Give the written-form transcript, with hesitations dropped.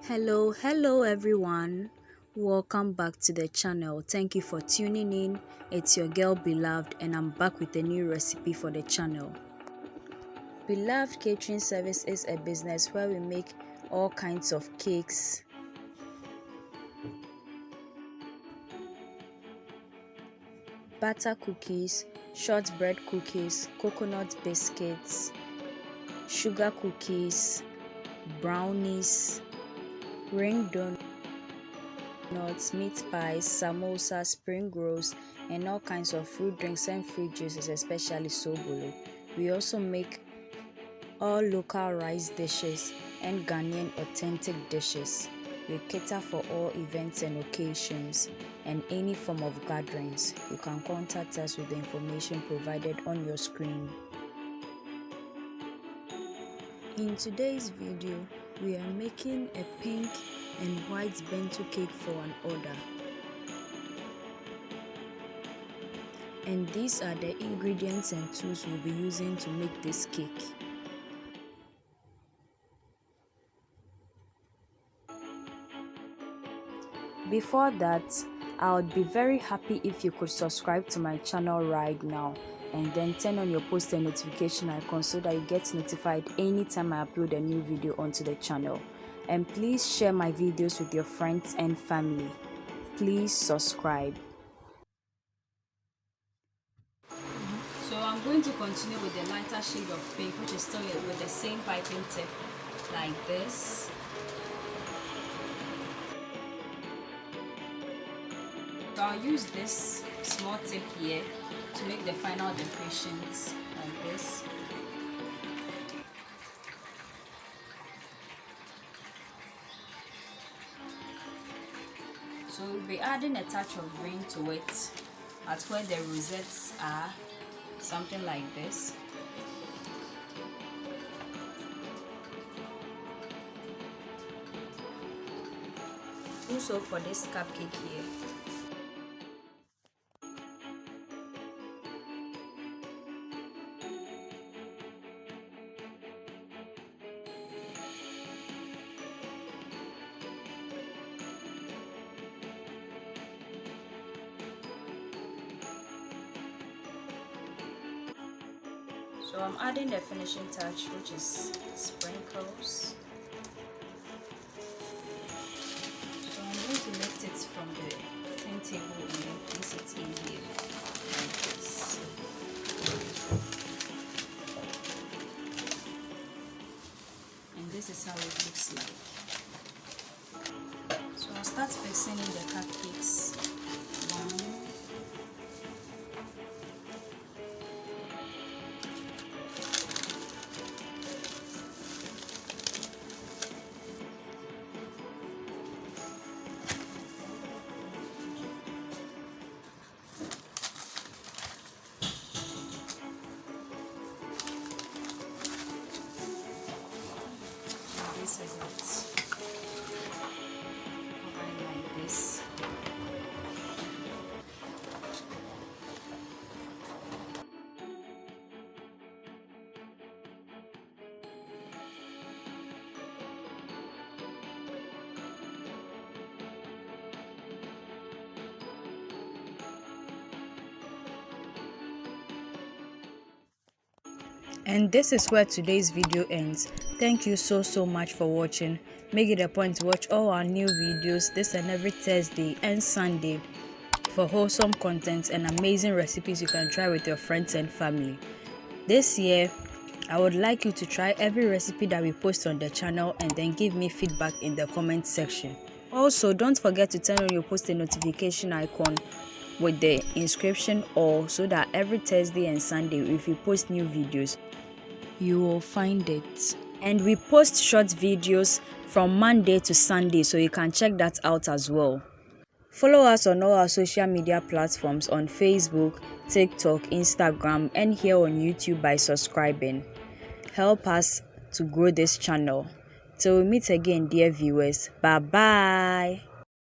Hello everyone. Welcome back to the channel. Thank you for tuning in. It's your girl Beloved and I'm back with a new recipe for the channel. Beloved Catering Service is a business where we make all kinds of cakes, butter cookies, shortbread cookies, coconut biscuits, sugar cookies, brownies, ring donuts, meat pies, samosa, spring rolls, and all kinds of fruit drinks and fruit juices, especially sobolo. We also make all local rice dishes and Ghanaian authentic dishes. We cater for all events and occasions and any form of gatherings. You can contact us with the information provided on your screen. In today's video, we are making a pink and white bento cake for an order. And these are the ingredients and tools we'll be using to make this cake. Before that, I would be very happy if you could subscribe to my channel right now and then turn on your post and notification icon so that you get notified anytime I upload a new video onto the channel. And please share my videos with your friends and family. Please subscribe. So I'm going to continue with the lighter shade of pink, which is still with the same piping tip like this. So I'll use this small tip here to make the final decorations like this. So we'll be adding a touch of green to it at where the rosettes are, something like this. Also for this cupcake here. So I'm adding the finishing touch, which is sprinkles. So I'm going to lift it from the turntable and then place it in here like this. And this is how it looks like. So I'll start placing in the cupcakes. This is it. Cover it like this. And this is where today's video ends. Thank you so much for watching. Make it a point to watch all our new videos this and every Thursday and Sunday for wholesome content and amazing recipes you can try with your friends and family. This year, I would like you to try every recipe that we post on the channel and then give me feedback in the comment section. Also, don't forget to turn on your post and notification icon with the inscription all so that every Thursday and Sunday if we post new videos, you will find it. And we post short videos from Monday to Sunday, so you can check that out as well. Follow us on all our social media platforms on Facebook, TikTok, Instagram, and here on YouTube by subscribing. Help us to grow this channel. Till we meet again, dear viewers. Bye bye.